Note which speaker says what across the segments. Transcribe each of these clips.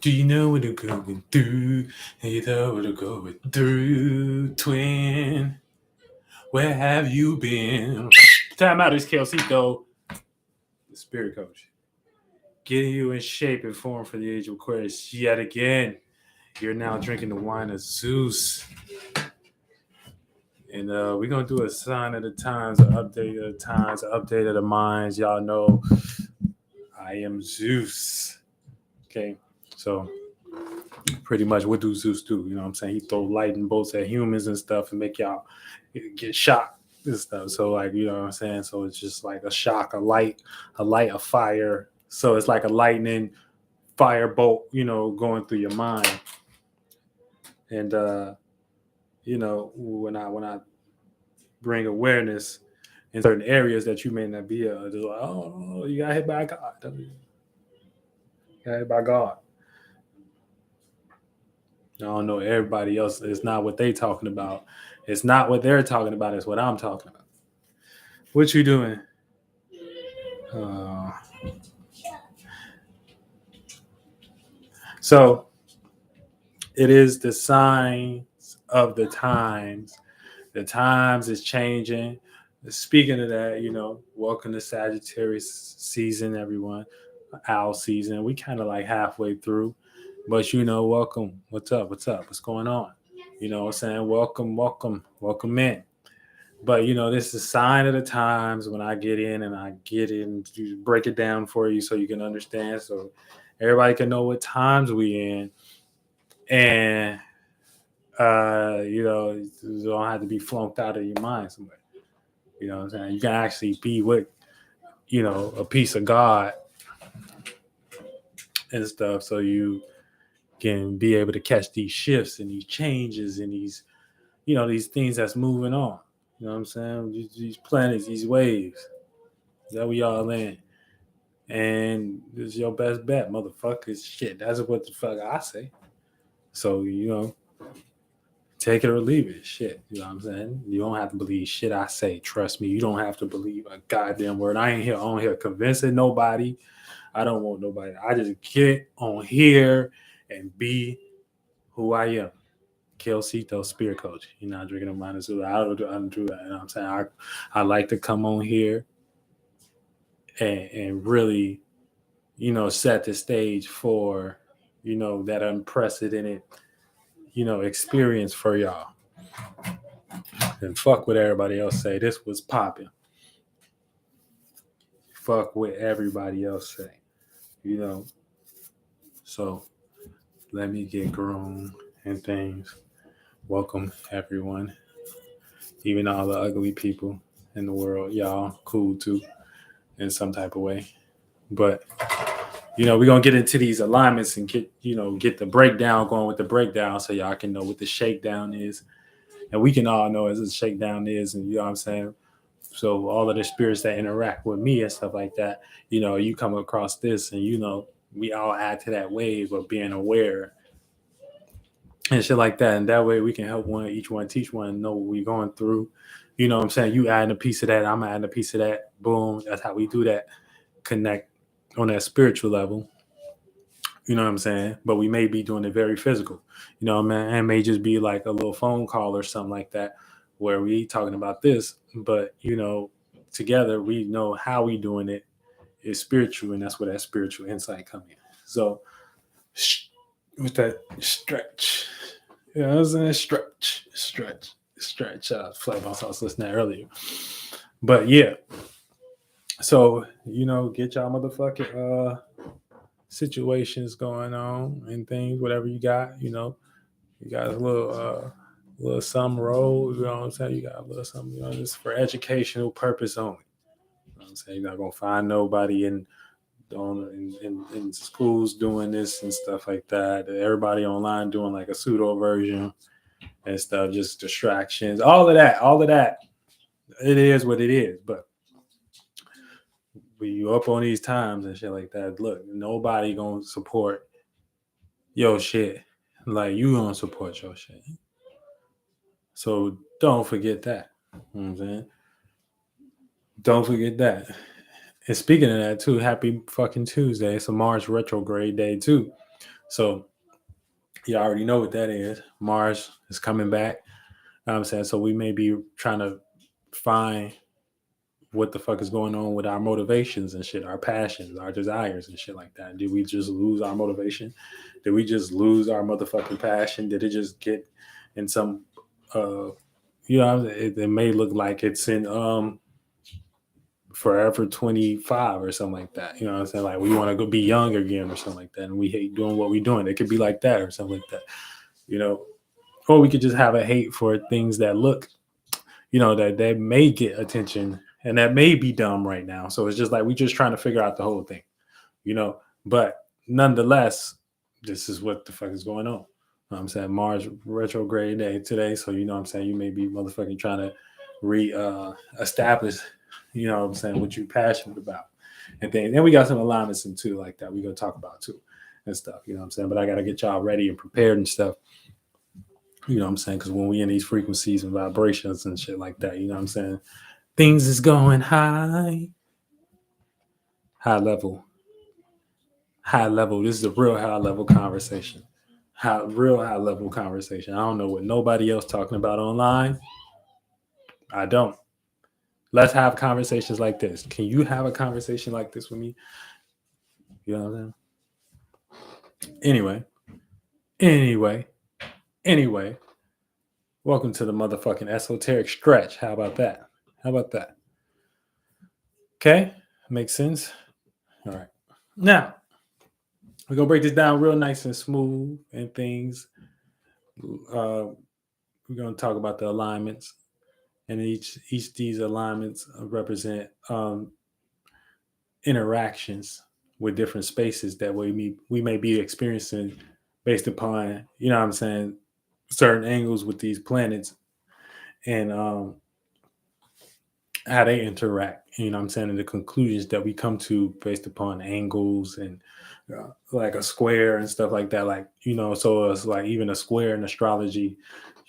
Speaker 1: Do you know what I'm going through? You know what I'm going through, twin. Where have you been? Time out, it's Calcito, the spirit coach. Getting you in shape and form for the age of Aquarius yet again. You're now drinking the wine of ZEUS. And we're going to do a sign of the times, an update of the times, an update of the minds. Y'all know I am ZEUS. Okay, so pretty much what do Zeus do? You know what I'm saying? He throw lightning bolts at humans and stuff and make y'all get shocked and stuff. So like, you know what I'm saying? So it's just like a shock, a light, a fire. So it's like a lightning fire bolt, you know, going through your mind. And you know, when I bring awareness in certain areas that you may not be just like, oh, you got hit by God. You got hit by God. I don't know. Everybody else, it's not what they talking about. It's not what they're talking about. It's what I'm talking about. What you doing? So it is the signs of the times. The times is changing. Speaking of that, you know, welcome to Sagittarius season, everyone. Owl season. We kind of like halfway through. But you know, welcome. What's up? What's up? What's going on? You know what I'm saying? Welcome in. But you know, this is a sign of the times when I get in and to break it down for you so you can understand. So everybody can know what times we in. And you know, you don't have to be flunked out of your mind somewhere. You know what I'm saying? You can actually be with, you know, a piece of God and stuff. So you can be able to catch these shifts and these changes and these, you know, these things that's moving on. You know what I'm saying? These planets, these waves. That we all in. And this is your best bet, motherfuckers. Shit, that's what the fuck I say. So, you know, take it or leave it. Shit, you know what I'm saying? You don't have to believe shit I say. Trust me, you don't have to believe a goddamn word. I ain't here on here convincing nobody. I don't want nobody. I just get on here and be who I am. Calcito, spirit coach. You're not drinking a minus. I don't do that. You know what I'm saying? I like to come on here and really, you know, set the stage for, you know, that unprecedented, you know, experience for y'all. And fuck what everybody else say. This was popping. Fuck what everybody else say. You know. So let me get grown and things. Welcome everyone. Even all the ugly people in the world. Y'all cool too in some type of way. But you know, we're gonna get into these alignments and get the breakdown going with the breakdown so y'all can know what the shakedown is. And we can all know as a shakedown is, and you know what I'm saying? So all of the spirits that interact with me and stuff like that, you know, you come across this and you know, we all add to that wave of being aware and shit like that. And that way we can help each one teach one, know what we're going through. You know what I'm saying? You adding a piece of that, I'm adding a piece of that. Boom. That's how we do that. Connect on that spiritual level. You know what I'm saying? But we may be doing it very physical. You know what I mean? It may just be like a little phone call or something like that where we talking about this, but you know, together we know how we doing it is spiritual, and that's where that spiritual insight come in. So with that stretch, you know what I'm saying? Stretch. Flavor I was listening to earlier. But yeah. So, you know, get y'all motherfucking situations going on and things, whatever you got, you know. You got a little some role, you know what I'm saying? You got a little something, you know, just for educational purpose only. You know what I'm saying? You're not gonna find nobody in schools doing this and stuff like that. Everybody online doing like a pseudo version and stuff, just distractions, all of that. It is what it is. But when you up on these times and shit like that, look, nobody gonna support your shit like you gonna support your shit. So don't forget that. You know what I'm saying? Don't forget that. And speaking of that too, happy fucking Tuesday. It's a Mars retrograde day too. So you already know what that is. Mars is coming back. You know what I'm saying? So we may be trying to find what the fuck is going on with our motivations and shit, our passions, our desires and shit like that. Did we just lose our motivation? Did we just lose our motherfucking passion? Did it just get in some it may look like it's in Forever 25 or something like that. You know what I'm saying? Like we want to go be young again or something like that. And we hate doing what we're doing. It could be like that or something like that. You know, or we could just have a hate for things that look, that may get attention and that may be dumb right now. So it's just like we just trying to figure out the whole thing, But nonetheless, this is what the fuck is going on. I'm saying Mars retrograde day today. So you know what I'm saying? You may be motherfucking trying to establish, what I'm saying, what you're passionate about. And then we got some alignments and too like that we're gonna talk about too and stuff, you know what I'm saying? But I gotta get y'all ready and prepared and stuff. You know what I'm saying? Because when we in these frequencies and vibrations and shit like that, you know what I'm saying? Things is going high level. High level. This is a real high level conversation. Real high level conversation. I don't know what nobody else talking about online. I don't. Let's have conversations like this. Can you have a conversation like this with me? You know what I'm saying? Anyway. Welcome to the motherfucking esoteric stretch. How about that? Okay? Makes sense? All right. Now, we're going to break this down real nice and smooth and things. We're going to talk about the alignments. And each of these alignments represent interactions with different spaces that we may be experiencing based upon, you know what I'm saying, certain angles with these planets and how they interact, you know what I'm saying, and the conclusions that we come to based upon angles and like a square and stuff like that. Like, so it's like even a square in astrology,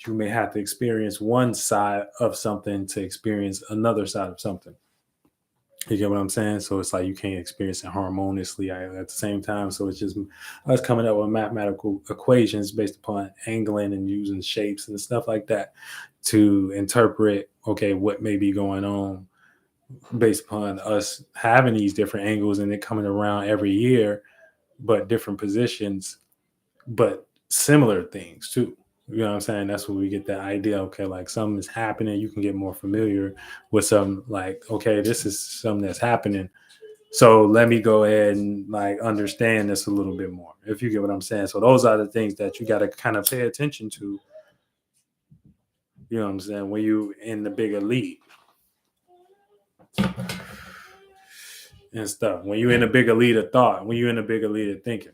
Speaker 1: you may have to experience one side of something to experience another side of something. You get what I'm saying? So it's like you can't experience it harmoniously at the same time. So it's just us coming up with mathematical equations based upon angling and using shapes and stuff like that to interpret, okay, what may be going on based upon us having these different angles and it coming around every year, but different positions, but similar things too. You know what I'm saying? That's where we get that idea. Okay, like something is happening. You can get more familiar with some, like, okay, this is something that's happening. So let me go ahead and like understand this a little bit more, if you get what I'm saying. So those are the things that you got to kind of pay attention to. You know what I'm saying? When you in the bigger league and stuff. When you in a bigger lead of thought. When you in a bigger lead of thinking.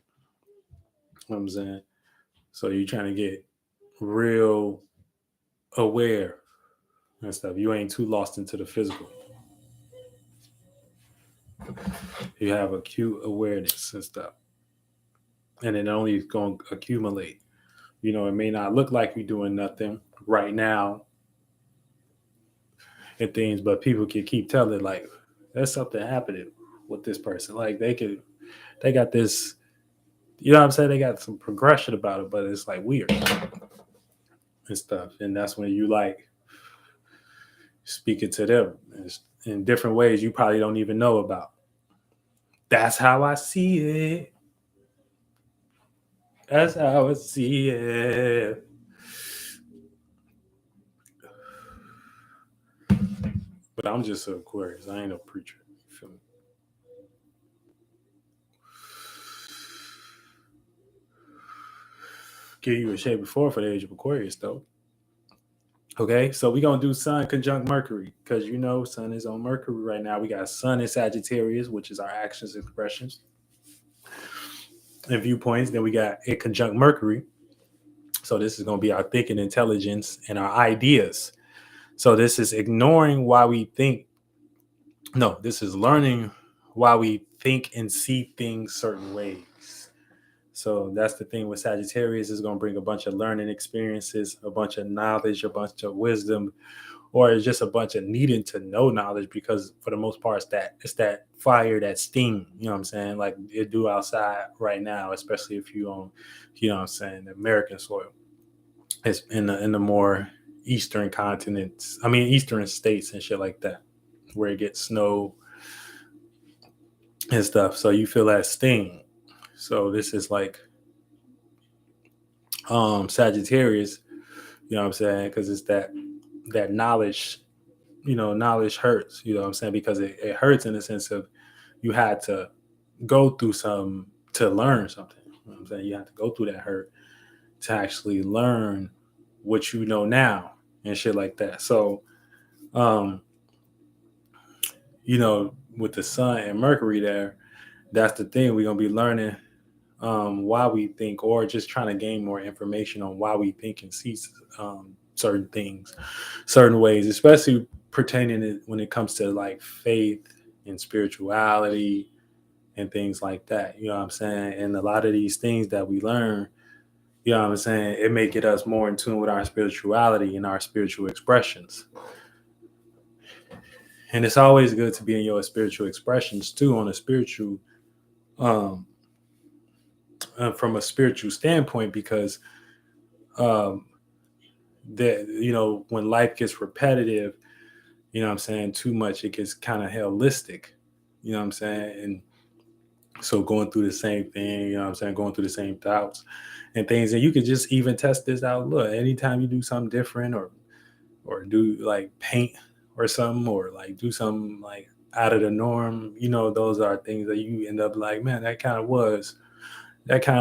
Speaker 1: You know what I'm saying? So you're trying to get real aware and stuff. You ain't too lost into the physical. You have acute awareness and stuff. And it only is going to accumulate. It may not look like you're doing nothing right now and things, but people can keep telling, like, there's something happening with this person. Like, they got this, you know what I'm saying? They got some progression about it, but it's like weird and stuff. And that's when you like speaking to them in different ways you probably don't even know about. That's how I see it. That's how I see it. But I'm just an Aquarius. I ain't no preacher. You feel me? Give you a shade before for the age of Aquarius, though. Okay, so we're going to do Sun conjunct Mercury because Sun is on Mercury right now. We got Sun in Sagittarius, which is our actions, expressions, and viewpoints. Then we got it conjunct Mercury. So this is going to be our thinking intelligence and our ideas. So this is ignoring why we think. No, this is learning why we think and see things certain ways. So that's the thing with Sagittarius is going to bring a bunch of learning experiences, a bunch of knowledge, a bunch of wisdom, or it's just a bunch of needing to know knowledge, because for the most part it's that fire, that steam, you know what I'm saying, like it do outside right now, especially if you on, you know what I'm saying, American soil. It's in the more eastern continents, I mean eastern states and shit like that, where it gets snow and stuff. So you feel that sting. So this is like Sagittarius, you know what I'm saying? Because it's that knowledge, knowledge hurts, you know what I'm saying? Because it hurts in the sense of you had to go through some to learn something. You know what I'm saying? You have to go through that hurt to actually learn what you know now and shit like that. So um, with the sun and Mercury there, that's the thing. We're gonna be learning why we think, or just trying to gain more information on why we think and see certain things, certain ways, especially pertaining to when it comes to like faith and spirituality and things like that. You know what I'm saying? And a lot of these things that we learn, you know what I'm saying, it may get us more in tune with our spirituality and our spiritual expressions. And it's always good to be in your spiritual expressions too, on a spiritual um from a spiritual standpoint, because um that when life gets repetitive, you know what I'm saying, too much, it gets kind of holistic, you know what I'm saying. And so going through the same thing, you know what I'm saying, going through the same thoughts and things, and you could just even test this out. Look, anytime you do something different, or do like paint or something, or like do something like out of the norm, those are things that you end up like, man, that kind of was, it kind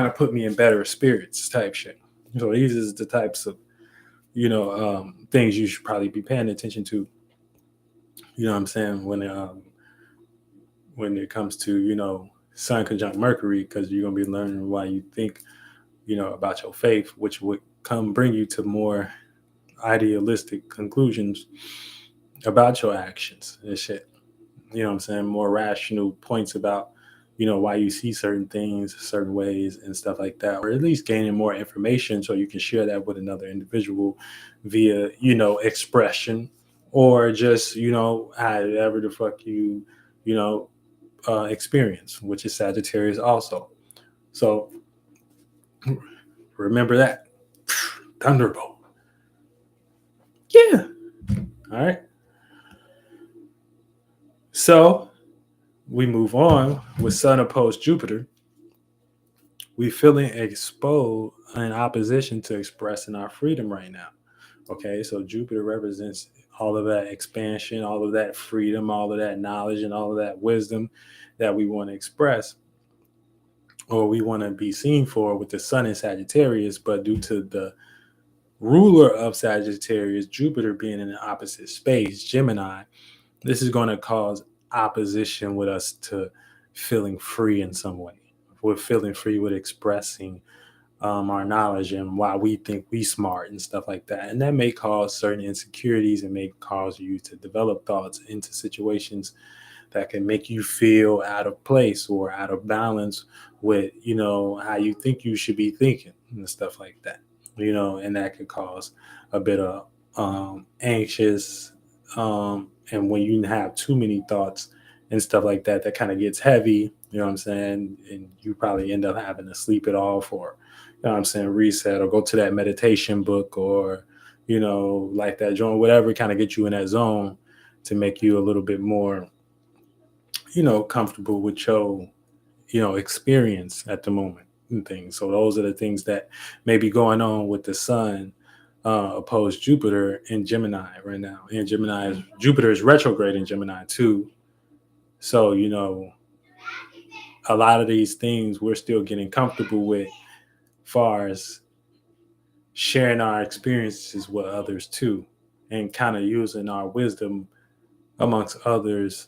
Speaker 1: of put me in better spirits type shit. So these is the types of, things you should probably be paying attention to, you know what I'm saying, when it comes to, Sun conjunct Mercury, because you're gonna be learning why you think, about your faith, which would come bring you to more idealistic conclusions about your actions and shit. You know what I'm saying? More rational points about, why you see certain things certain ways and stuff like that, or at least gaining more information so you can share that with another individual via, expression, or just, however the fuck you know, experience, which is Sagittarius also. So remember that. Thunderbolt. Yeah. All right. So we move on with Sun opposed Jupiter. We feeling exposed in opposition to expressing our freedom right now. Okay, so Jupiter represents all of that expansion, all of that freedom, all of that knowledge, and all of that wisdom that we want to express, or we want to be seen for, with the Sun in Sagittarius. But due to the ruler of Sagittarius, Jupiter, being in the opposite space, Gemini, this is going to cause opposition with us to feeling free in some way. We're feeling free with expressing our knowledge and why we think we smart and stuff like that. And that may cause certain insecurities, and may cause you to develop thoughts into situations that can make you feel out of place or out of balance with, how you think you should be thinking and stuff like that. And that could cause a bit of anxious, and when you have too many thoughts and stuff like that, that kind of gets heavy, you know what I'm saying, and you probably end up having to sleep it off, or, you know what I'm saying, reset, or go to that meditation book, or, like that joint, whatever kind of get you in that zone to make you a little bit more, comfortable with your, experience at the moment and things. So those are the things that may be going on with the Sun opposed Jupiter in Gemini right now. And Jupiter is retrograde in Gemini too. So, a lot of these things we're still getting comfortable with, far as sharing our experiences with others too, and kind of using our wisdom amongst others,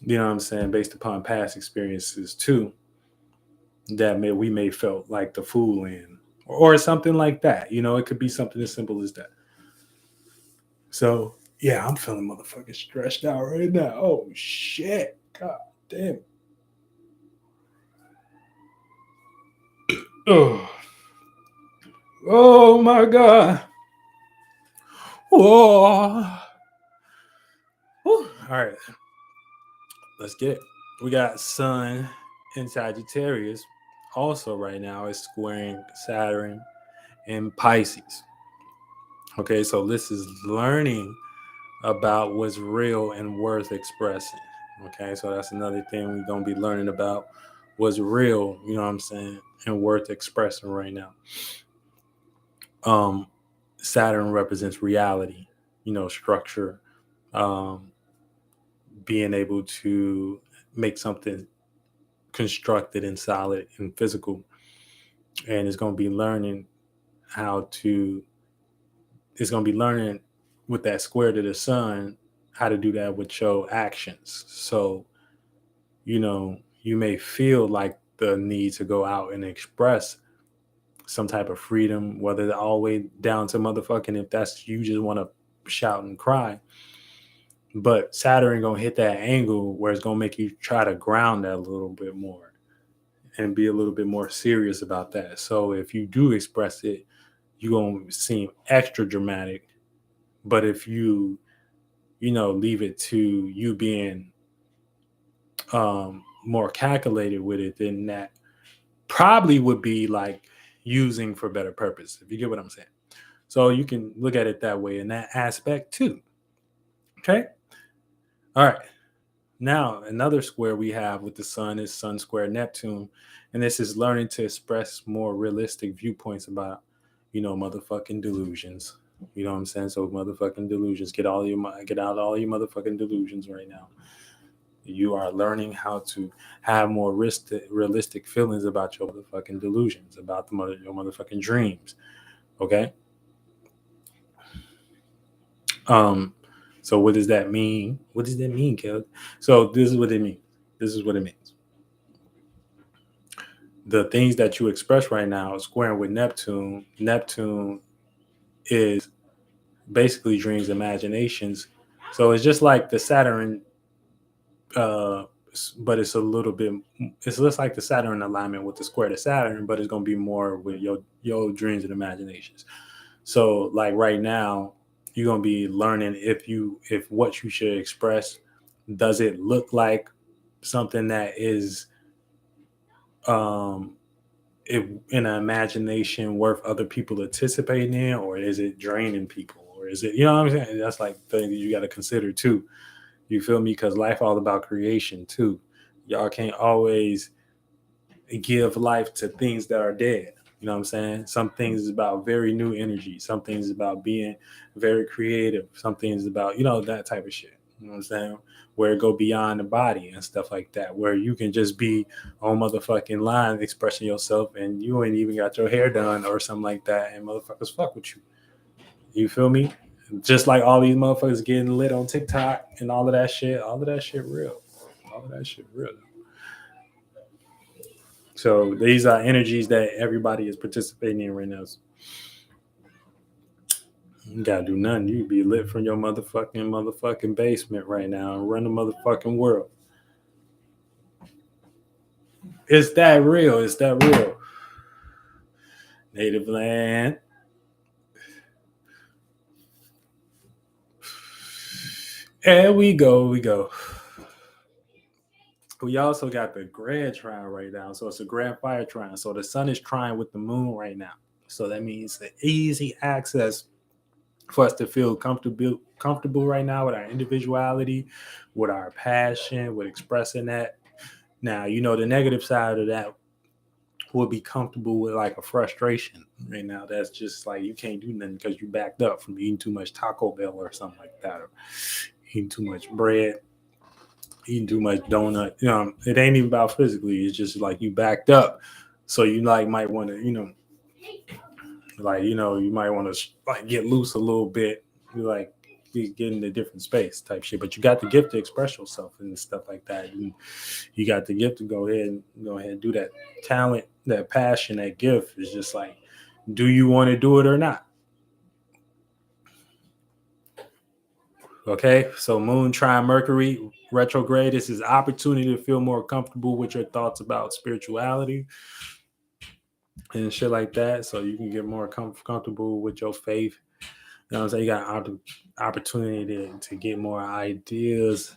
Speaker 1: you know what I'm saying, based upon past experiences too, that we may felt like the fool in, or something like that. It could be something as simple as that. So yeah, I'm feeling motherfucking stressed out right now. Oh shit. God damn. Oh, oh my God. Whoa. Whew. All right, let's get it. We got Sun in Sagittarius. Also, right now, is squaring Saturn in Pisces. Okay, so this is learning about what's real and worth expressing. Okay, so that's another thing we're gonna be learning about what's real, you know what I'm saying, and worth expressing right now. Saturn represents reality, structure, being able to make something constructed and solid and physical, and it's gonna be learning how to. It's gonna be learning with that square to the sun how to do that with your actions. So you may feel like the need to go out and express some type of freedom, whether all the way down to motherfucking if that's you just want to shout and cry. But Saturn gonna hit that angle where it's gonna make you try to ground that a little bit more and be a little bit more serious about that. So if you do express it, you're gonna seem extra dramatic. But if you leave it to you being more calculated with it, then that probably would be like using for better purpose, if you get what I'm saying. So you can look at it that way in that aspect too. Okay. All right. Now, another square we have with the sun is Sun square Neptune. And this is learning to express more realistic viewpoints about, motherfucking delusions. You know what I'm saying? So motherfucking delusions. Get out all your motherfucking delusions right now. You are learning how to have more realistic feelings about your motherfucking delusions, about your motherfucking dreams. Okay. So what does that mean? What does that mean, Caleb? So this is what it means. This is what it means. The things that you express right now, squaring with Neptune. Neptune is basically dreams, imaginations. So it's just like the Saturn, but it's just like the Saturn alignment with the square to Saturn, but it's gonna be more with your dreams and imaginations. So like right now, you're gonna be learning if what you should express, does it look like something that is in an imagination worth other people participating in, or is it draining people, or is it, what I'm saying? That's like things you got to consider too. You feel me? Because life all about creation too. Y'all can't always give life to things that are dead. You know what I'm saying? Some things is about very new energy. Some things is about being very creative. Some things is about, that type of shit. You know what I'm saying? Where it go beyond the body and stuff like that. Where you can just be on motherfucking line expressing yourself and you ain't even got your hair done or something like that, and motherfuckers fuck with you. You feel me? Just like all these motherfuckers getting lit on TikTok and all of that shit. All of that shit real. All of that shit real. So these are energies that everybody is participating in right now. You gotta do nothing. You be lit from your motherfucking basement right now and run the motherfucking world. It's that real. It's that real. Native land. And we go. We also got the grand trine right now. So it's a grand fire trine. So the sun is trine with the moon right now. So that means the easy access for us to feel comfortable right now with our individuality, with our passion, with expressing that. Now, the negative side of that would be comfortable with like a frustration right now. That's just like you can't do nothing because you backed up from eating too much Taco Bell or something like that, or eating too much bread, eating too much donut. It ain't even about physically. It's just like you backed up. So you like might want to, you might want to like get loose a little bit. You like get in a different space type shit. But you got the gift to express yourself and stuff like that. You got the gift to go ahead and do that. Talent, that passion, that gift is just like, do you want to do it or not? Okay, so Moon trine Mercury retrograde. This is opportunity to feel more comfortable with your thoughts about spirituality and shit like that, so you can get more comfortable with your faith You know what I'm saying? You got opportunity to get more ideas,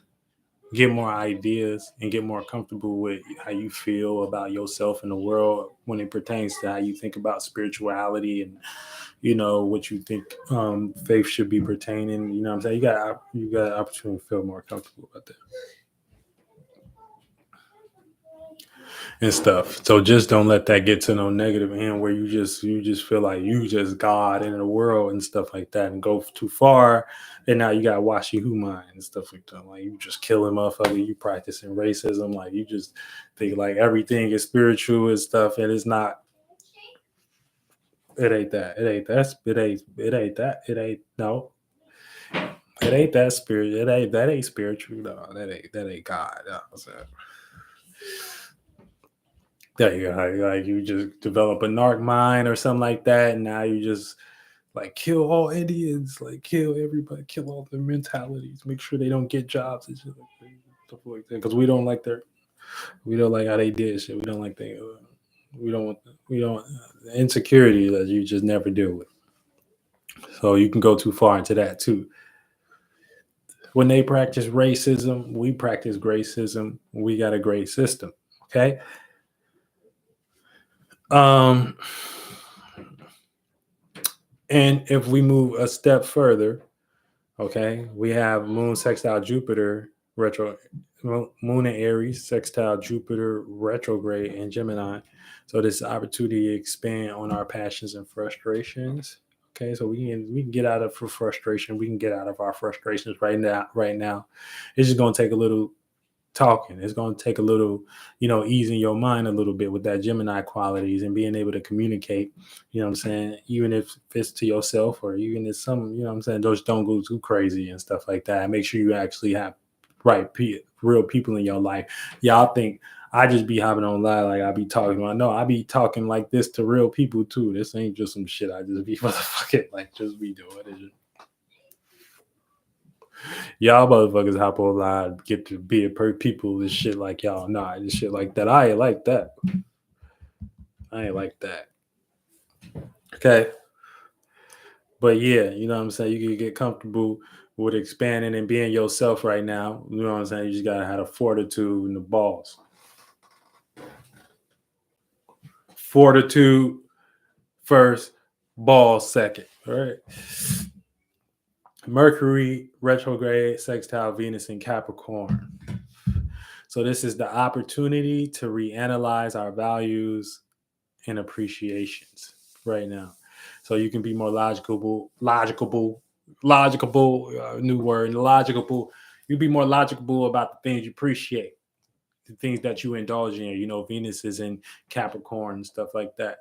Speaker 1: and get more comfortable with how you feel about yourself in the world when it pertains to how you think about spirituality and what you think faith should be pertaining. You know what I'm saying? You got an opportunity to feel more comfortable about that and stuff. So just don't let that get to no negative end where you just feel like you just God in the world and stuff like that, and go too far. And now you got washy who mind and stuff like that. Like you just killing motherfucker, you practicing racism, like you just think like everything is spiritual and stuff, and it's not. It ain't that. It ain't that. It ain't that. It ain't no. It ain't that spirit. That ain't spiritual. No, that ain't God. No, there you go. Like you just develop a narc mind or something like that, and now you just like kill all Indians, like kill everybody, kill all their mentalities, make sure they don't get jobs and shit like that, stuff like that. Because we don't like how they did shit. We don't like we don't the insecurity that you just never deal with. So you can go too far into that too. When they practice racism, we practice gracism. We got a great system. Okay. Um, and if we move a step further, okay, we have Moon sextile Jupiter retro, Moon in Aries sextile Jupiter retrograde in Gemini. So this opportunity to expand on our passions and frustrations. Okay, so we can get out of frustration. We can get out of our frustrations right now. Right now, it's just gonna take a little talking. It's going to take a little, easing your mind a little bit with that Gemini qualities and being able to communicate, what I'm saying, even if it's to yourself or even if some, what I'm saying, those don't go too crazy and stuff like that. Make sure you actually have real people in your life. Y'all think I just be hopping on live like I be talking about. No, I be talking like this to real people too. This ain't just some shit I just be motherfucking like just be doing. Y'all motherfuckers hop on live, get to be a people and shit like y'all. Nah, this shit like that. I ain't like that. I ain't like that. Okay. But yeah, you know what I'm saying? You can get comfortable with expanding and being yourself right now. You know what I'm saying? You just gotta have the fortitude and the balls. Fortitude first, balls second. All right. Mercury retrograde sextile Venus in Capricorn. So this is the opportunity to reanalyze our values and appreciations right now. So you can be more logical, new word, logical. You be more logical about the things you appreciate, the things that you indulge in. Venus is in Capricorn and stuff like that.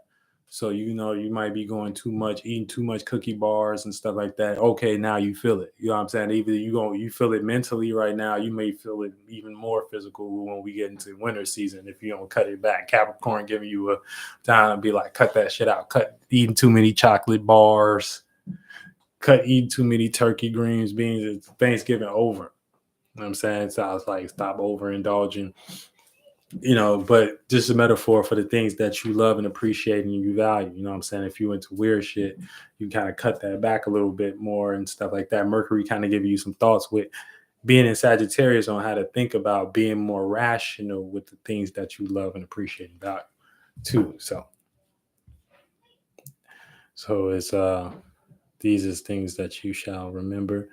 Speaker 1: So you might be eating too much cookie bars and stuff like that. Okay, now you feel it. You know what I'm saying? Either you feel it mentally right now. You may feel it even more physical when we get into winter season if you don't cut it back. Capricorn giving you a time to be like, cut that shit out. Cut eating too many chocolate bars. Cut eating too many turkey, greens, beans. It's Thanksgiving over. You know what I'm saying? So I was like, stop overindulging. But just a metaphor for the things that you love and appreciate and you value. You know what I'm saying? If you into weird shit, you kind of cut that back a little bit more and stuff like that. Mercury kind of give you some thoughts with being in Sagittarius on how to think about being more rational with the things that you love and appreciate and value too. So it's these is things that you shall remember.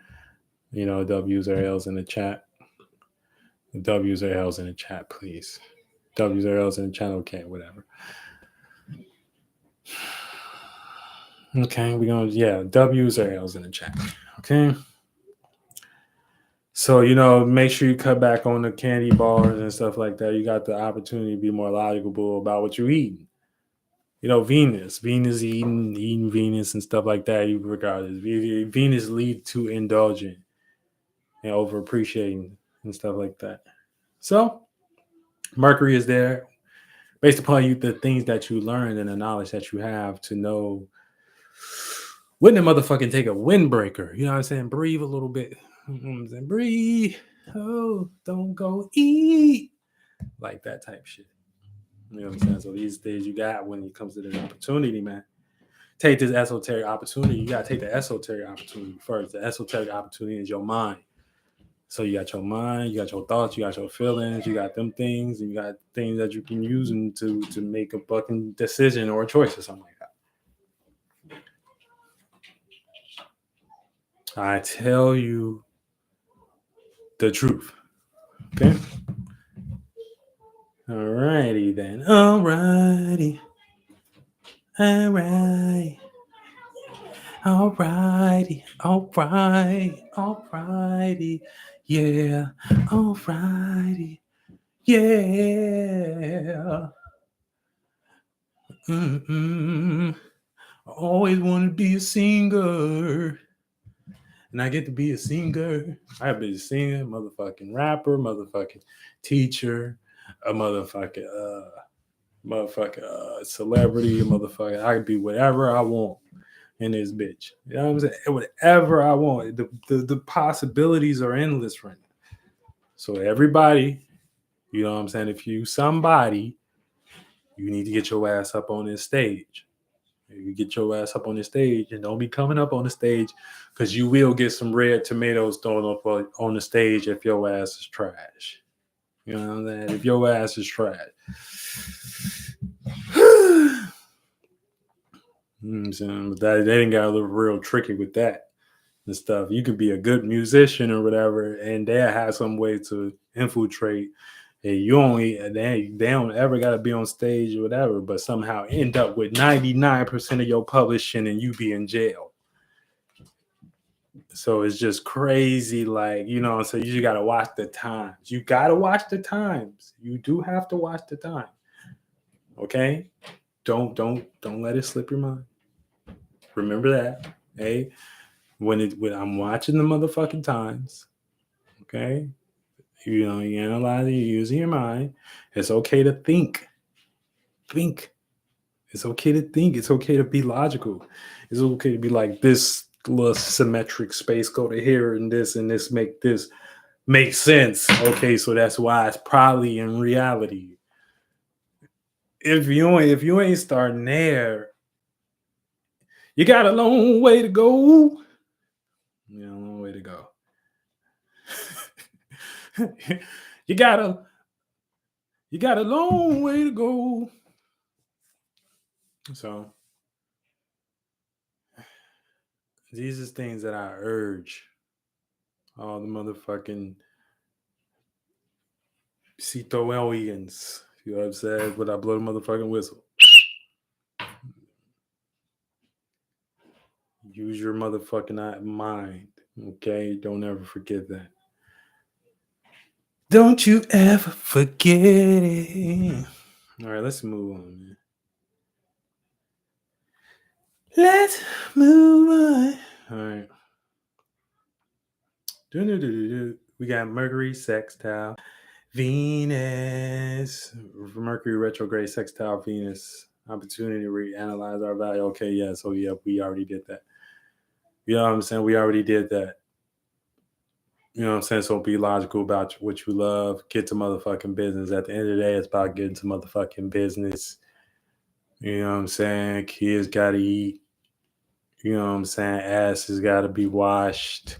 Speaker 1: W's or L's in the chat. W's or L's in the chat, please. W's or L's in the chat, okay, whatever. Okay, W's or L's in the chat. Okay. So, make sure you cut back on the candy bars and stuff like that. You got the opportunity to be more logical about what you're eating. Venus eating Venus and stuff like that. Regardless, Venus lead to indulging and over appreciating and stuff like that. So, Mercury is there based upon the things that you learned and the knowledge that you have to know when the motherfucking take a windbreaker. You know what I'm saying? Breathe a little bit. You know what I'm saying? Breathe. Oh, don't go eat. Like that type shit. You know what I'm saying? So these days you got when it comes to this opportunity, man, take this esoteric opportunity. You got to take the esoteric opportunity first. The esoteric opportunity is your mind. So you got your mind, you got your thoughts, you got your feelings, you got them things, and you got things that you can use to make a fucking decision or a choice or something like that. I tell you the truth. Okay? Alrighty then. Alrighty. Alright. Alrighty. Alrighty. Yeah. Alrighty. Yeah. I always wanted to be a singer. And I get to be a singer. I've been a singer, motherfucking rapper, motherfucking teacher, a motherfucking celebrity, a motherfucker. I can be whatever I want in this bitch. You know what I'm saying? Whatever I want. The possibilities are endless right now. So everybody, you know what I'm saying? If you somebody, you need to get your ass up on this stage. You get your ass up on the stage and don't be coming up on the stage because you will get some red tomatoes thrown up on the stage if your ass is trash. You know what I'm saying? If your ass is trash. I'm saying? But they didn't got a little real tricky with that and stuff. You could be a good musician or whatever, and they have some way to infiltrate. And you only they don't ever got to be on stage or whatever, but somehow end up with 99% of your publishing and you be in jail. So it's just crazy, like, you know. So you got to watch the times. You got to watch the times. You do have to watch the time. Okay, don't let it slip your mind. Remember that, hey. When I'm watching the motherfucking times, okay. You know, you analyze it, you're using your mind. It's okay to think. Think. It's okay to think. It's okay to be logical. It's okay to be like, this little symmetric space go to here and this make this make sense. Okay, so that's why it's probably in reality. If you ain't starting there, you got a long way to go. Yeah, a long way to go. You got a long way to go. So these are things that I urge all the motherfucking Cito aliens. You know what I'm saying? When I blow the motherfucking whistle. Use your motherfucking mind. Okay? Don't ever forget that. Don't you ever forget it. All right, let's move on, man. Let's move on. All right. We got Mercury sextile Venus. Mercury retrograde sextile Venus. Opportunity to reanalyze our value. Okay, yeah. So yeah, we already did that. You know what I'm saying? We already did that. You know what I'm saying? So be logical about what you love. Get to motherfucking business. At the end of the day, it's about getting to motherfucking business. You know what I'm saying? Kids gotta eat. You know what I'm saying? Asses gotta be washed.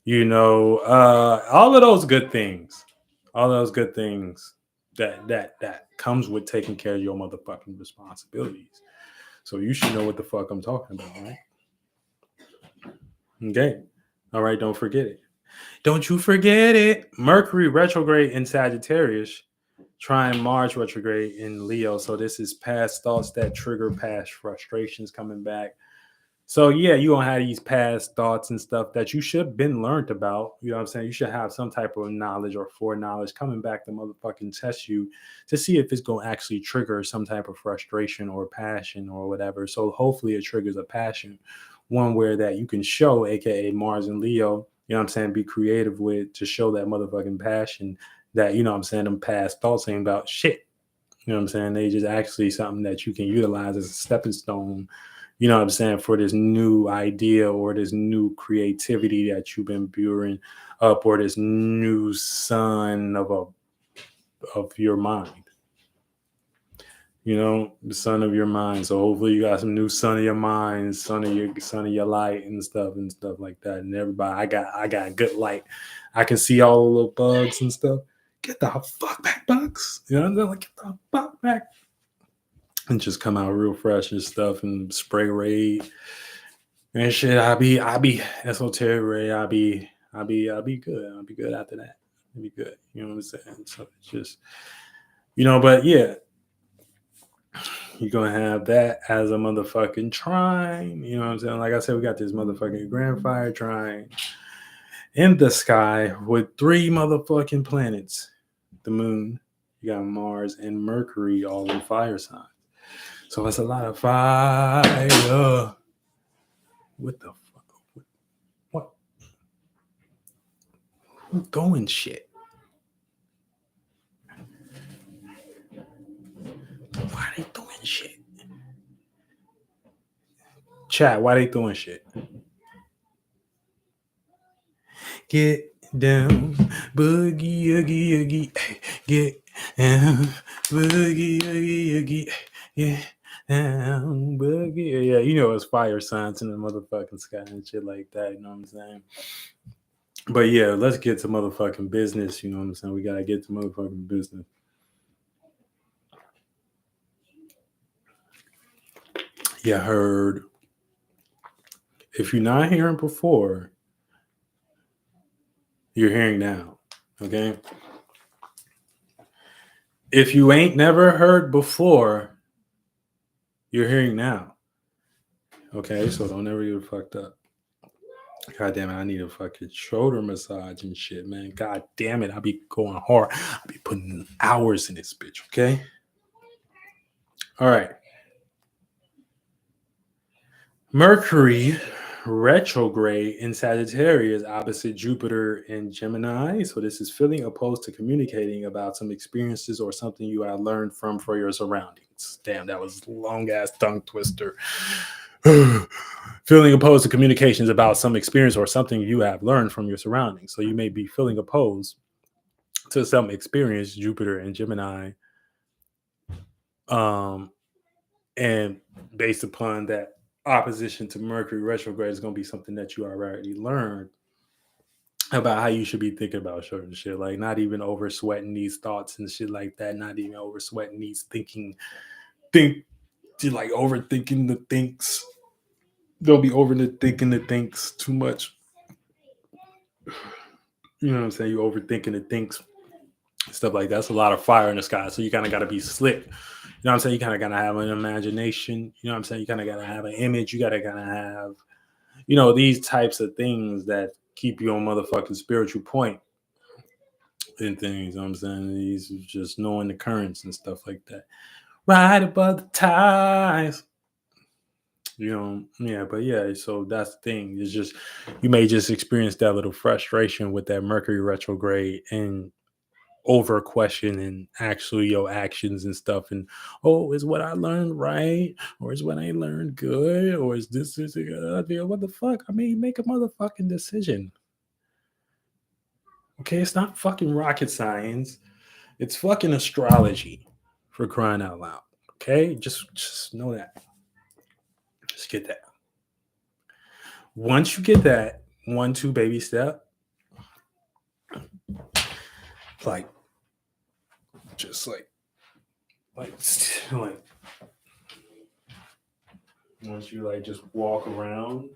Speaker 1: You know, all of those good things. All those good things that comes with taking care of your motherfucking responsibilities. So you should know what the fuck I'm talking about, right? Okay. All right, don't forget it. Don't you forget it. Mercury retrograde in Sagittarius, trying Mars retrograde in Leo. So this is past thoughts that trigger past frustrations coming back. So yeah, you gonna have these past thoughts and stuff that you should have been learned about. You know what I'm saying? You should have some type of knowledge or foreknowledge coming back to motherfucking test you to see if it's gonna actually trigger some type of frustration or passion or whatever. So hopefully it triggers a passion, one where that you can show, aka Mars and Leo. You know what I'm saying? Be creative with to show that motherfucking passion that, you know what I'm saying, them past thoughts ain't about shit. You know what I'm saying? They just actually something that you can utilize as a stepping stone, you know what I'm saying, for this new idea or this new creativity that you've been building up, or this new sun of your mind. the son of your mind. So hopefully you got some new son of your mind, son of your light and stuff like that. And everybody, I got good light. I can see all the little bugs and stuff. Get the fuck back, bugs. They're like, get the fuck back. And just come out real fresh and stuff and spray raid and shit. I be esoteric raid. I'll be good. I'll be good after that. I'll be good. You know what I'm saying? So it's just, but yeah, you're gonna have that as a motherfucking trine. You know what I'm saying? Like I said, we got this motherfucking grand fire trine in the sky with 3 motherfucking planets. The moon, you got Mars and Mercury all in fire signs. So it's a lot of fire. What the fuck? What? Who's throwing shit? Why are they throwing shit? Chat, why they throwing shit? Get down, boogie, oogie, oogie, get down, boogie, oogie, oogie, get down, boogie. Yeah, it's fire signs in the motherfucking sky and shit like that. You know what I'm saying? But yeah, let's get to motherfucking business. You know what I'm saying? We gotta get to motherfucking business. You heard. If you're not hearing before, you're hearing now. Okay? If you ain't never heard before, you're hearing now. Okay? So don't ever get fucked up. God damn it, I need a fucking shoulder massage and shit, man. God damn it, I be going hard. I be putting hours in this bitch, okay? All right. Mercury retrograde in Sagittarius opposite Jupiter in Gemini. So this is feeling opposed to communicating about some experiences or something you have learned from for your surroundings. Damn, that was long ass tongue twister. Feeling opposed to communications about some experience or something you have learned from your surroundings. So you may be feeling opposed to some experience, Jupiter and Gemini. And based upon that opposition to Mercury retrograde is going to be something that you already learned about how you should be thinking about certain shit. Like not even over sweating these thoughts and shit like that. Not even over sweating these like overthinking the thinks. Don't be overthinking the thinks too much. You know what I'm saying? You overthinking the thinks, stuff like that. That's a lot of fire in the sky. So you kind of got to be slick. You know what I'm saying? You kind of got to have an imagination. You know what I'm saying? You kind of got to have an image. You got to kind of have, these types of things that keep you on motherfucking spiritual point and things. You know what I'm saying? These just knowing the currents and stuff like that. Right above the ties. But yeah, so that's the thing. It's just, you may just experience that little frustration with that Mercury retrograde and over questioning actually your actions and stuff, and is what I learned right, or is what I learned good, or is this a good idea? What the fuck? I mean, make a motherfucking decision. Okay, it's not fucking rocket science. It's fucking astrology, for crying out loud. Okay, just know that. Just get that. Once you get that 1-2 baby step, like just like once you like just walk around,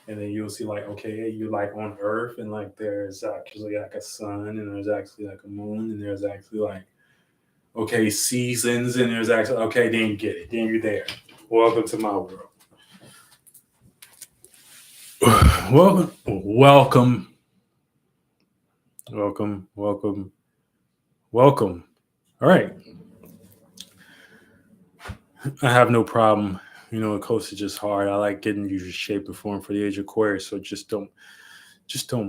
Speaker 1: and then you'll see like, okay, you're like on Earth, and like there's actually like a sun, and there's actually like a moon, and there's actually like, okay, seasons, and there's actually, okay, then you get it, then you're there. Welcome to my world. Welcome. All right. I have no problem. Coast is just hard. I like getting you shape and form for the age of Aquarius. So just don't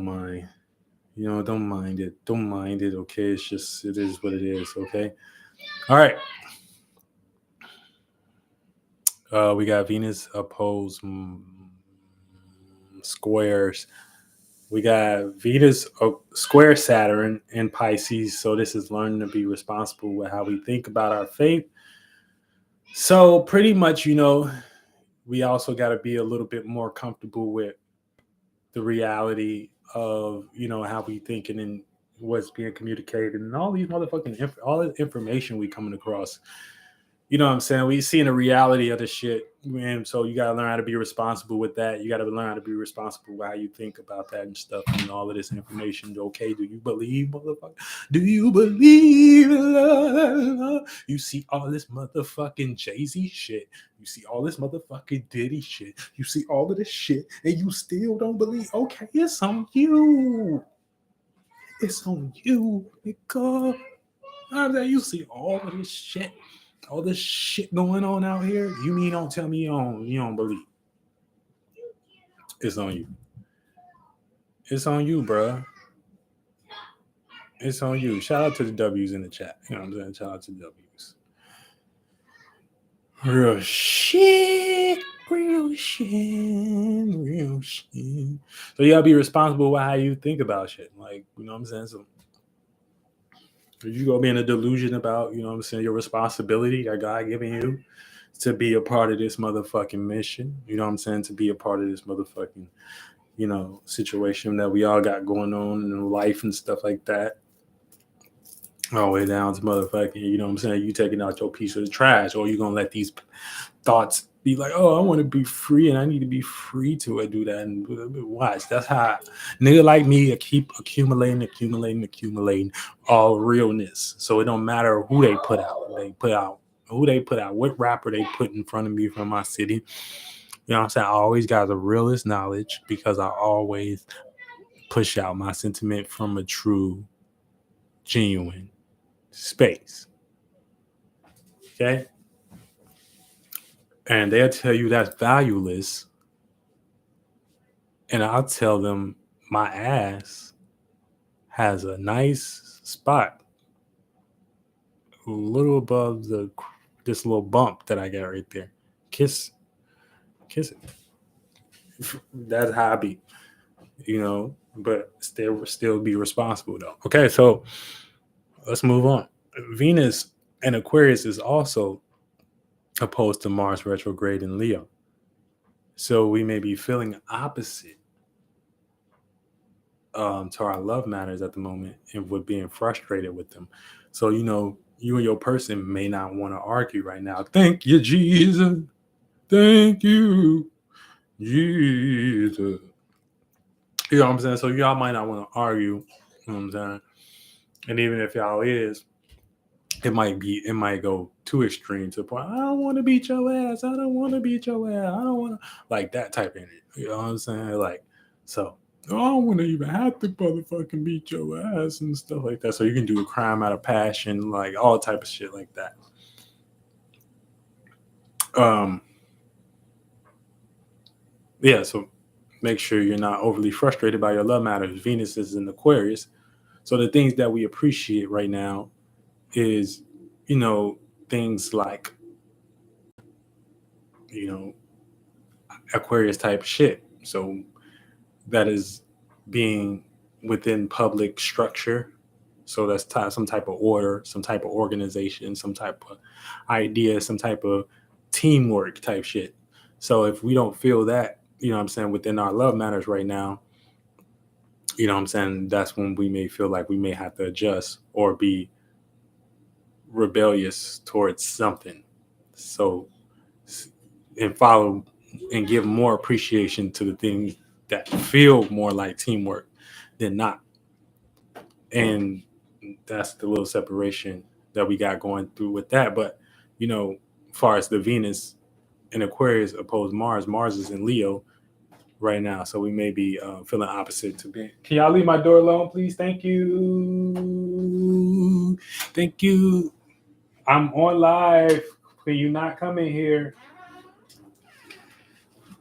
Speaker 1: mind. Don't mind it. Don't mind it. Okay. It's just, it is what it is. Okay. All right. We got Venus opposed squares. We got Venus square Saturn in Pisces. So this is learning to be responsible with how we think about our faith, So pretty much, we also got to be a little bit more comfortable with the reality of how we thinking and what's being communicated and all these motherfucking all the information we coming across. You know what I'm saying? We seeing the reality of the shit, and so you gotta learn how to be responsible with that. You gotta learn how to be responsible with how you think about that and stuff and all of this information. Okay, do you believe, motherfucker? Do you believe in love? You see all this motherfucking Jay-Z shit. You see all this motherfucking Diddy shit. You see all of this shit, and you still don't believe. Okay, it's on you. It's on you, nigga. You see all this shit going on out here. You mean don't tell me you don't believe? It's on you. It's on you, bruh. It's on you. Shout out to the W's in the chat. You know what I'm saying? Shout out to the W's. Real shit. Real shit. Real shit. So you gotta be responsible with how you think about shit. Like, you know what I'm saying? So you go be in a delusion about, you know what I'm saying, your responsibility that God giving you to be a part of this motherfucking mission. You know what I'm saying? To be a part of this motherfucking, situation that we all got going on in life and stuff like that. All the way down to motherfucking, you know what I'm saying? You taking out your piece of the trash, or you gonna let these thoughts be like, oh, I want to be free and I need to be free to do that. And watch, that's how nigga like me keep accumulating all realness. So it don't matter who they put out. What rapper they put in front of me from my city. You know what I'm saying? I always got the realest knowledge because I always push out my sentiment from a true, genuine space. Okay? And they'll tell you that's valueless. And I'll tell them my ass has a nice spot a little above this little bump that I got right there. Kiss it. That's how I be, but still be responsible though. Okay, so let's move on. Venus and Aquarius is also opposed to Mars retrograde in Leo. So we may be feeling opposite to our love matters at the moment and with being frustrated with them. So, you and your person may not want to argue right now. Thank you, Jesus. Thank you, Jesus. You know what I'm saying? So y'all might not want to argue. You know what I'm saying? And even if y'all is, it might go too extreme to the point. I don't want to beat your ass. I don't want to beat your ass. I don't want to, like that type of energy. You know what I'm saying? Like, so I don't want to even have to motherfucking beat your ass and stuff like that. So you can do a crime out of passion, like all type of shit like that. Yeah, so make sure you're not overly frustrated by your love matters. Venus is in Aquarius. So the things that we appreciate right now is, things like, Aquarius type shit. So that is being within public structure. So that's some type of order, some type of organization, some type of idea, some type of teamwork type shit. So if we don't feel that, you know what I'm saying, within our love matters right now, you know what I'm saying, that's when we may feel like we may have to adjust or be rebellious towards something. So, and follow and give more appreciation to the things that feel more like teamwork than not. And that's the little separation that we got going through with that. But, as far as the Venus in Aquarius opposed Mars is in Leo right now. So we may be feeling opposite to be. Can y'all leave my door alone, please? Thank you. Thank you. I'm on live. Can you not come in here?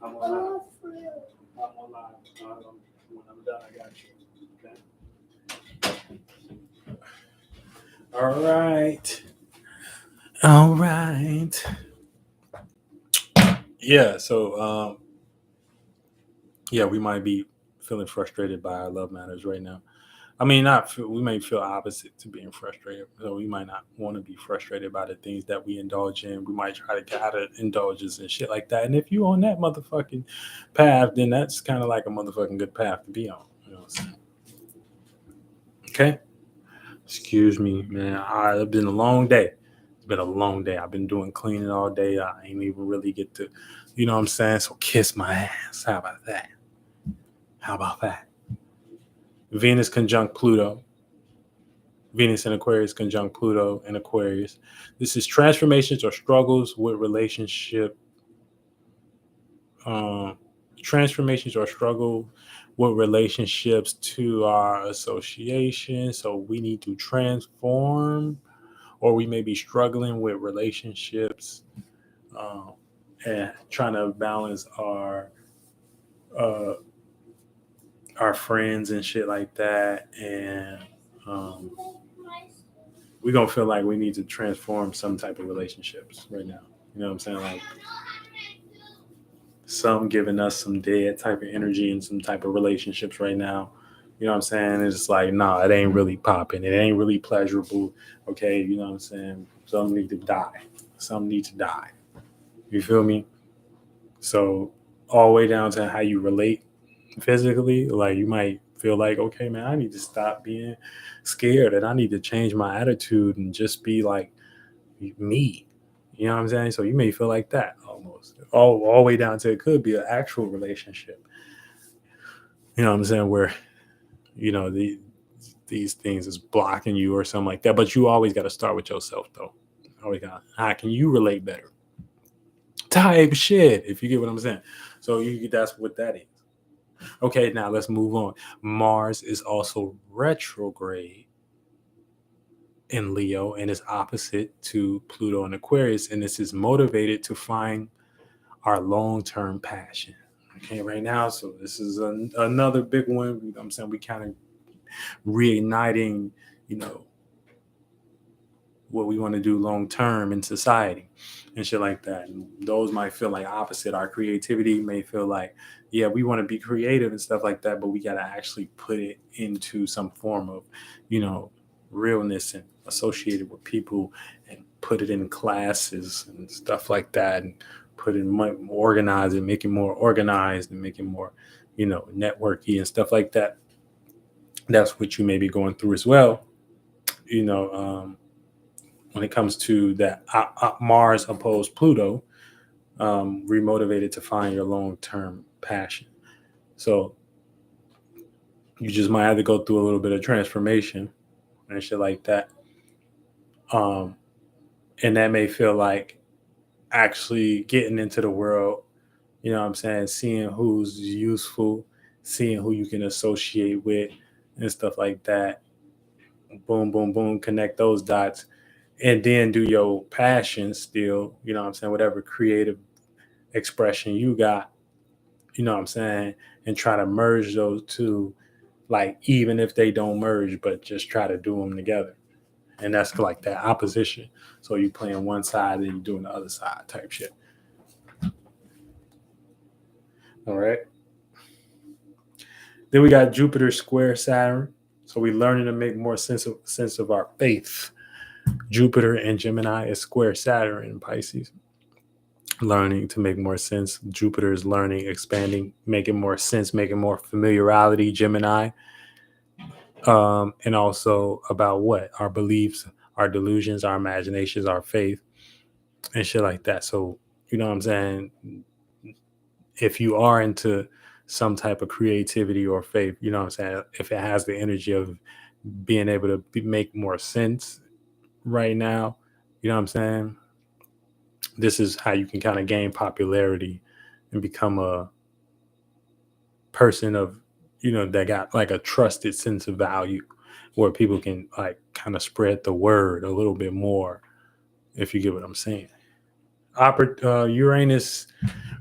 Speaker 1: I'm on live. When I'm done, I got you. Okay. All right. Yeah. So, we might be feeling frustrated by our love matters right now. I mean, not feel, we may feel opposite to being frustrated. So we might not want to be frustrated by the things that we indulge in. We might try to get out of indulges and shit like that. And if you on that motherfucking path, then that's kind of like a motherfucking good path to be on. You know what I'm saying? Okay. Excuse me, man. It's been a long day. It's been a long day. I've been doing cleaning all day. I ain't even really get to, you know what I'm saying? So kiss my ass. How about that? How about that? Venus conjunct Pluto. Venus in Aquarius conjunct Pluto in Aquarius. This is transformations or struggles with relationship. Um, Transformations or struggle with relationships to our association. So we need to transform, or we may be struggling with relationships um, and trying to balance uh, our friends and shit like that. And um, we're gonna feel like we need to transform some type of relationships right now. You know what I'm saying? Like some giving us some dead type of energy in some type of relationships right now. You know what I'm saying? It's like, nah, it ain't really popping. It ain't really pleasurable. Okay, you know what I'm saying? Some need to die. Some need to die. You feel me? So all the way down to how you relate physically, like you might feel like, okay, man, I need to stop being scared and I need to change my attitude and just be like me. You know what I'm saying? So you may feel like that almost. All the way down to it could be an actual relationship. You know what I'm saying? Where, you know, these things is blocking you or something like that. But you always got to start with yourself though. Always got, how can you relate better? Type shit, if you get what I'm saying. So that's what that is. Okay, now let's move on. Mars is also retrograde in Leo and is opposite to Pluto and Aquarius, and this is motivated to find our long-term passion. Okay, right now, so this is another big one. I'm saying we kind of reigniting, you know, what we want to do long term in society and shit like that. And those might feel like opposite. Our creativity may feel like, yeah, we want to be creative and stuff like that, but we got to actually put it into some form of, you know, realness and associated with people and put it in classes and stuff like that and put it more organized and make it more organized and make it more, you know, networky and stuff like that. That's what you may be going through as well. You know, when it comes to that Mars opposed Pluto, remotivated to find your long-term passion. So you just might have to go through a little bit of transformation and shit like that. And that may feel like actually getting into the world, you know what I'm saying, seeing who's useful, seeing who you can associate with and stuff like that. Boom, boom, boom, connect those dots and then do your passion still, you know what I'm saying, whatever creative expression you got, you know what I'm saying, and try to merge those two, like even if they don't merge, but just try to do them together. And that's like that opposition. So you playing one side and you doing the other side type shit. All right. Then we got Jupiter square Saturn. So we learning to make more sense of our faith. Jupiter and Gemini is square Saturn in Pisces. Learning to make more sense. Jupiter is learning, expanding, making more sense, making more familiarity. Gemini, and also about what our beliefs, our delusions, our imaginations, our faith, and shit like that. So you know what I'm saying. If you are into some type of creativity or faith, you know what I'm saying. If it has the energy of being able to make more sense right now, you know what I'm saying. This is how you can kind of gain popularity and become a person of, you know, that got like a trusted sense of value where people can like kind of spread the word a little bit more, if you get what I'm saying. Uranus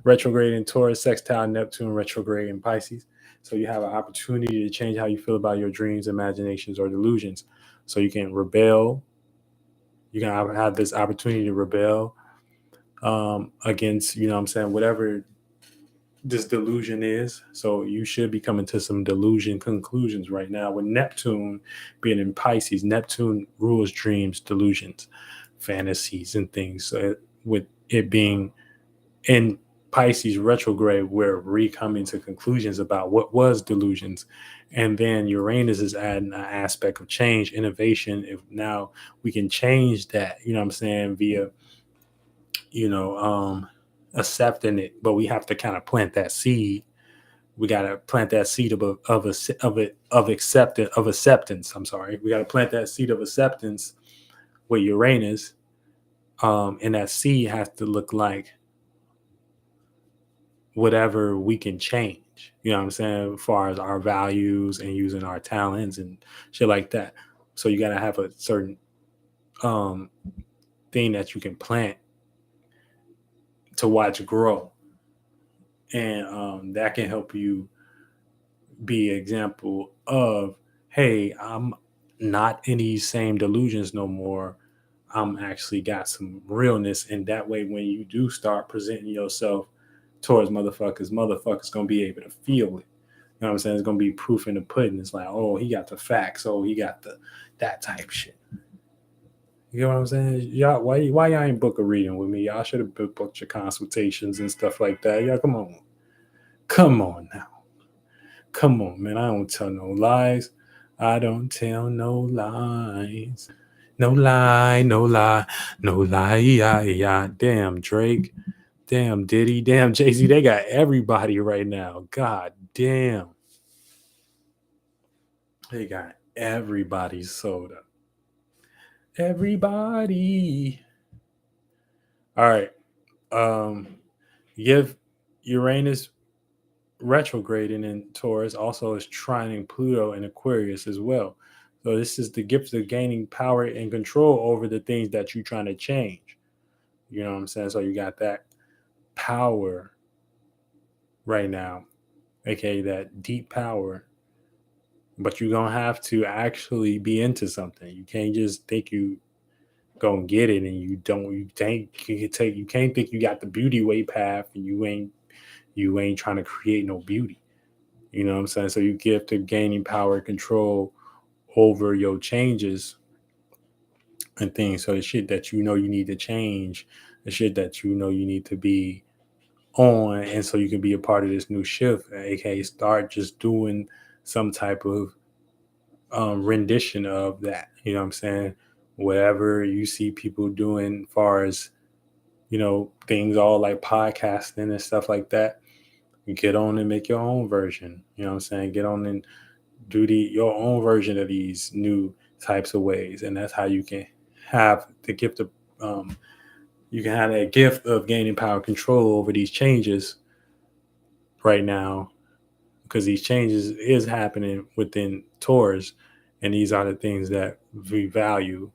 Speaker 1: retrograde in Taurus, sextile Neptune retrograde in Pisces. So you have an opportunity to change how you feel about your dreams, imaginations, or delusions. So you can rebel. You can have this opportunity to rebel against, you know what I'm saying, whatever this delusion is. So you should be coming to some delusion conclusions right now. With Neptune being in Pisces, Neptune rules dreams, delusions, fantasies, and things. So with it being in Pisces retrograde, we're coming to conclusions about what was delusions. And then Uranus is adding an aspect of change, innovation. If now we can change that, you know what I'm saying, via, you know, accepting it, but we have to kind of plant that seed. We got to plant that seed of acceptance. I'm sorry. We got to plant that seed of acceptance with Uranus. And that seed has to look like whatever we can change. You know what I'm saying? As far as our values and using our talents and shit like that. So you got to have a certain um, thing that you can plant to watch grow. And that can help you be an example of, hey, I'm not in these same delusions no more. I'm actually got some realness. And that way, when you do start presenting yourself towards motherfuckers gonna be able to feel it. You know what I'm saying? It's gonna be proof in the pudding. It's like, oh, he got the facts. Oh, he got the that type shit. You know what I'm saying? Y'all, why y'all ain't book a reading with me? Y'all should have booked your consultations and stuff like that. Y'all, come on now, come on, man. I don't tell no lies. I don't tell no lies. No lie, no lie, no lie. Yeah, yeah. Damn Drake, damn Diddy, damn Jay-Z. They got everybody right now. God damn. They got everybody sold up. Everybody. All right. Um, give Uranus retrograding in Taurus also is trining Pluto in Aquarius as well. So this is the gift of gaining power and control over the things that you're trying to change. You know what I'm saying? So you got that power right now, aka that deep power. But you're gonna have to actually be into something. You can't just think you gonna get it and you can't think you got the beauty way path and you ain't trying to create no beauty. You know what I'm saying? So you get to gaining power and control over your changes and things. So the shit that you know you need to change, the shit that you know you need to be on, and so you can be a part of this new shift, aka start just doing some type of rendition of that. You know what I'm saying? Whatever you see people doing, far as things all like podcasting and stuff like that, you get on and make your own version. You know what I'm saying? Get on and do your own version of these new types of ways, and that's how you can have the gift of you can have that gift of gaining power control over these changes right now, because these changes is happening within Taurus, and these are the things that we value,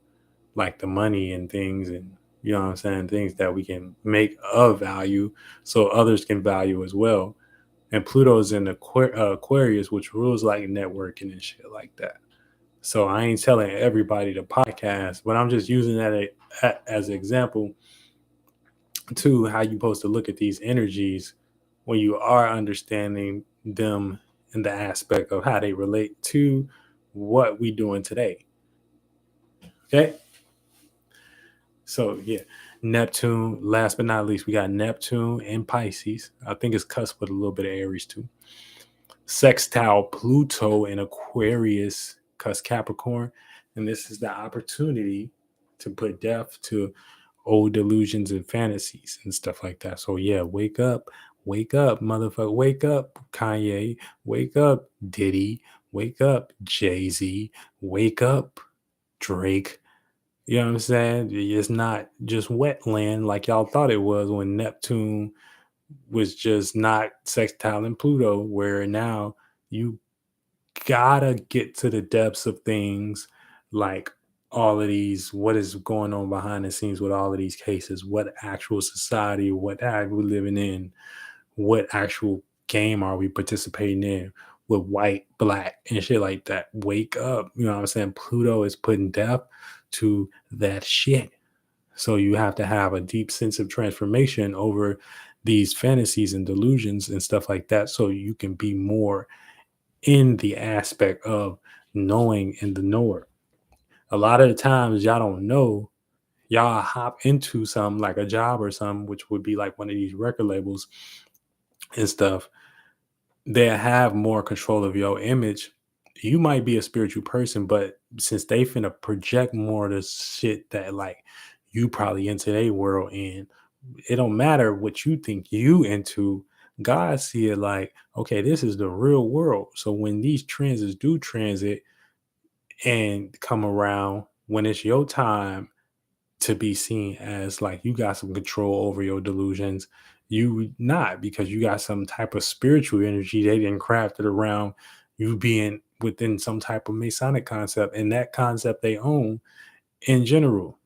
Speaker 1: like the money and things, and you know what I'm saying, things that we can make of value so others can value as well. And Pluto's in Aquarius, which rules like networking and shit like that. So I ain't telling everybody to podcast, but I'm just using that as an example to how you're supposed to look at these energies when you are understanding them in the aspect of how they relate to what we doing today. Okay. So yeah, Neptune. Last but not least, we got Neptune in Pisces. I think it's cusp with a little bit of Aries too. Sextile Pluto in Aquarius, cusp Capricorn, and this is the opportunity to put death to old delusions and fantasies and stuff like that. So yeah, wake up, motherfucker, wake up, Kanye, wake up, Diddy, wake up, Jay-Z, wake up, Drake. You know what I'm saying? It's not just wetland like y'all thought it was when Neptune was just not sextile in Pluto, where now you gotta get to the depths of things, like all of these, what is going on behind the scenes with all of these cases, what actual society, what are we living in, what actual game are we participating in with white, black, and shit like that. Wake up. You know what I'm saying? Pluto is putting depth to that shit. So you have to have a deep sense of transformation over these fantasies and delusions and stuff like that, so you can be more in the aspect of knowing and the knower. A lot of the times y'all don't know, y'all hop into something like a job or something, which would be like one of these record labels and stuff. They have more control of your image. You might be a spiritual person, but since they finna project more of the shit that like you probably into their world, and it don't matter what you think you into. God see it like, okay, this is the real world. So when these transits do transit and come around, when it's your time to be seen as like you got some control over your delusions, you not, because you got some type of spiritual energy they didn't craft it around you being within some type of Masonic concept, and that concept they own in general.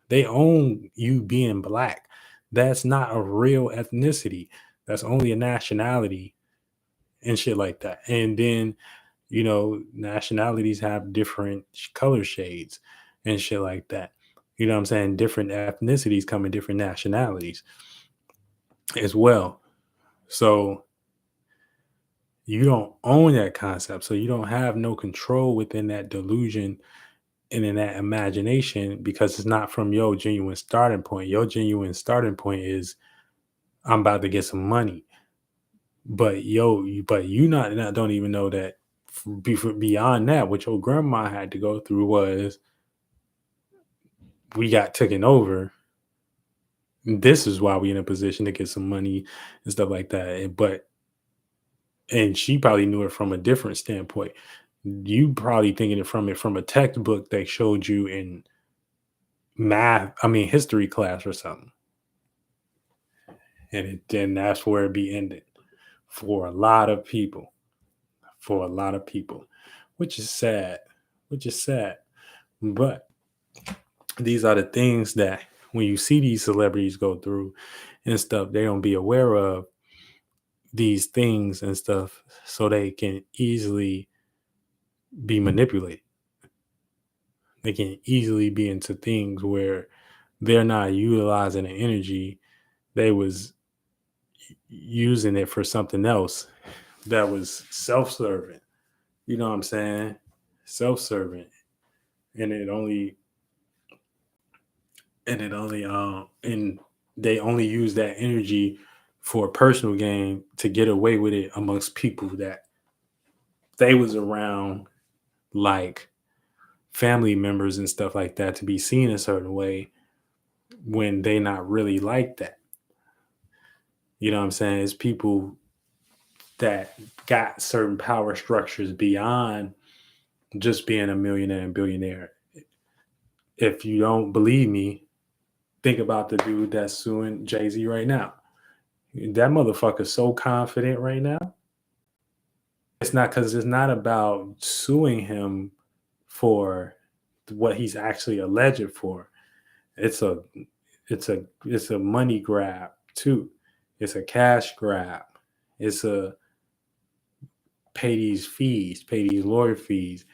Speaker 1: They own you being black. That's not a real ethnicity. That's only a nationality and shit like that. And then, nationalities have different color shades and shit like that. You know what I'm saying? Different ethnicities come in different nationalities as well. So you don't own that concept. So you don't have no control within that delusion and in that imagination, because it's not from your genuine starting point. Your genuine starting point is, I'm about to get some money. But you not don't even know that beyond that, what your grandma had to go through was, we got taken over. This is why we in a position to get some money and stuff like that. And she probably knew it from a different standpoint. You probably thinking from a textbook they showed you in history class or something. And then that's where it be ended for a lot of people. For a lot of people, which is sad. Which is sad. But these are the things that when you see these celebrities go through and stuff, they don't be aware of these things and stuff, so they can easily be manipulated. They can easily be into things where they're not utilizing the energy. They was using it for something else that was self-serving. You know what I'm saying? Self-serving. And and they only use that energy for personal gain to get away with it amongst people that they was around, like family members and stuff like that, to be seen a certain way when they not really like that. You know what I'm saying? It's people that got certain power structures beyond just being a millionaire and billionaire. If you don't believe me, think about the dude that's suing Jay-Z right now. That motherfucker's so confident right now. It's not about suing him for what he's actually alleged for. It's a it's a money grab too. It's a cash grab. It's a pay these lawyer fees.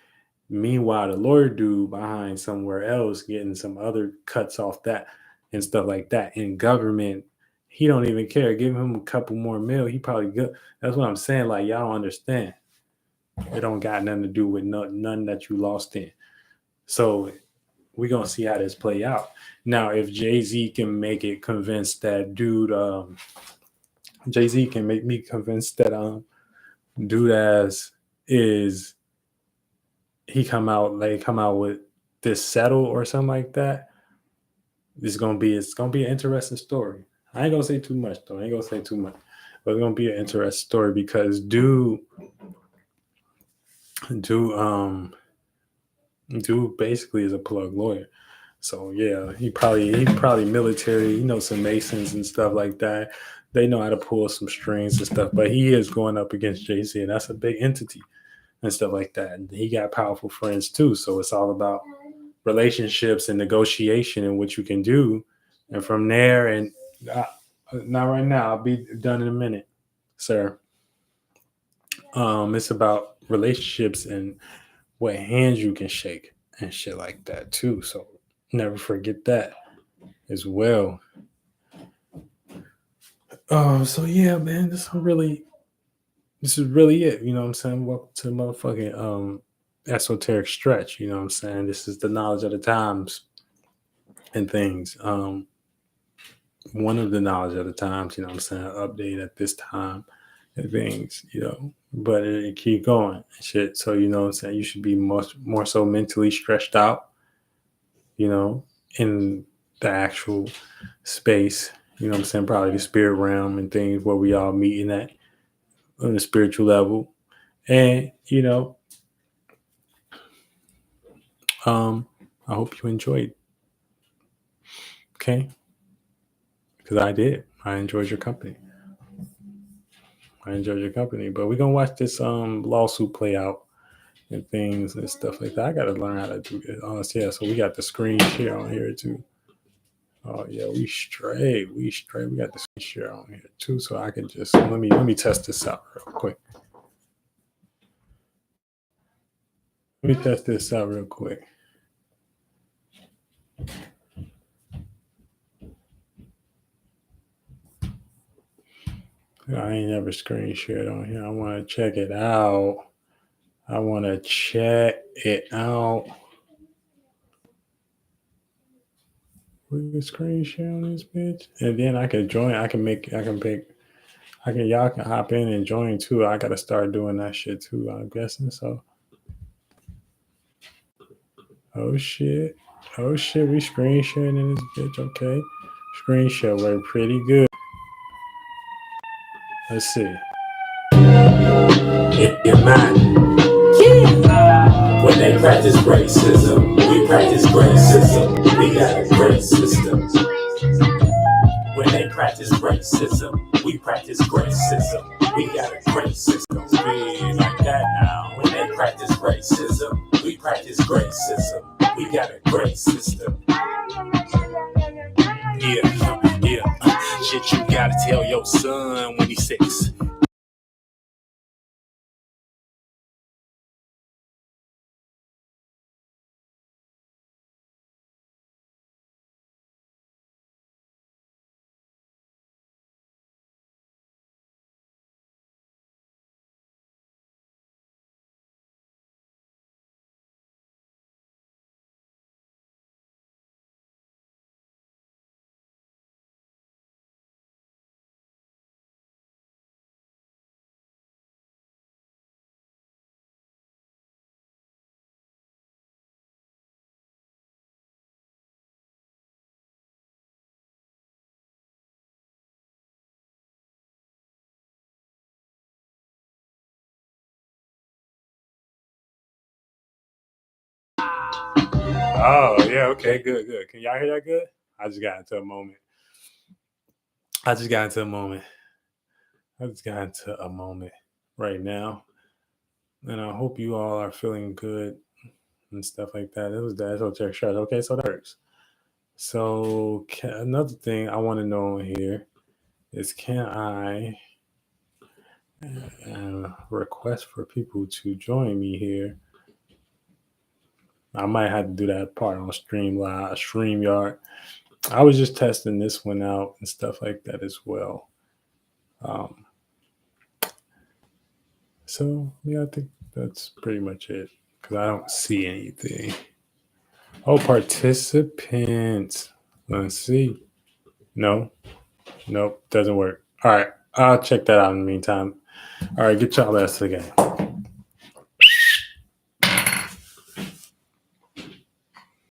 Speaker 1: Meanwhile, the lawyer dude behind somewhere else getting some other cuts off that and stuff like that. In government, he don't even care. Give him a couple more mil, he probably good. That's what I'm saying. Like, y'all don't understand. It don't got nothing to do with none that you lost in. So we're gonna see how this play out. Now, if Jay-Z can make it convince that dude, Jay-Z can make me convinced that dude as is, he come out with this settle or something like that. It's gonna be an interesting story. I ain't gonna say too much though. But it's gonna be an interesting story because dude basically is a plug lawyer. So yeah, he probably military. He knows some Masons and stuff like that. They know how to pull some strings and stuff. But he is going up against Jay-Z, and that's a big entity and stuff like that. And he got powerful friends too. So it's all about relationships and negotiation and what you can do. And from there, and not right now, I'll be done in a minute, sir. It's about relationships and what hands you can shake and shit like that too. So never forget that as well. So yeah, man, this is really it. You know what I'm saying? Welcome to the motherfucking esoteric stretch. You know what I'm saying? This is the knowledge of the times and things. One of the knowledge of the times, you know what I'm saying? Update at this time and things, but it keep going and shit. So you know what I'm saying? You should be more so mentally stretched out, in the actual space, you know what I'm saying? Probably the spirit realm and things where we all meeting at on the spiritual level. And, I hope you enjoyed. Okay. Because I did. I enjoyed your company. But we're gonna watch this lawsuit play out and things and stuff like that. I gotta learn how to do it. Yeah, so we got the screen share on here too. Oh yeah, we straight. We got the screen share on here too. So I can just let me test this out real quick. Let me test this out real quick. I ain't never screen shared on here. I want to check it out. We can screen share on this bitch, and then I can join. Y'all can hop in and join too. I gotta start doing that shit too. I'm guessing so. Oh shit! We screen sharing in this bitch. Okay, screen share worked pretty good. Let's see. Get mine. When they practice racism, we practice racism. We got a great system. When they practice racism, we practice racism. We got a great system. Be like that now. When they practice racism, we practice racism. We got a great system. Yeah. Shit you gotta tell your son when he's 6. Oh, yeah, okay, good. Can y'all hear that good? I just got into a moment. Right now. And I hope you all are feeling good and stuff like that. It was the esoteric shot. Okay, so that works. So another thing I want to know here is, can I request for people to join me here? I might have to do that part on StreamYard. I was just testing this one out and stuff like that as well. So yeah, I think that's pretty much it because I don't see anything. Oh, participants. Let's see. Nope, doesn't work. All right, I'll check that out in the meantime. All right, get y'all ass to the game.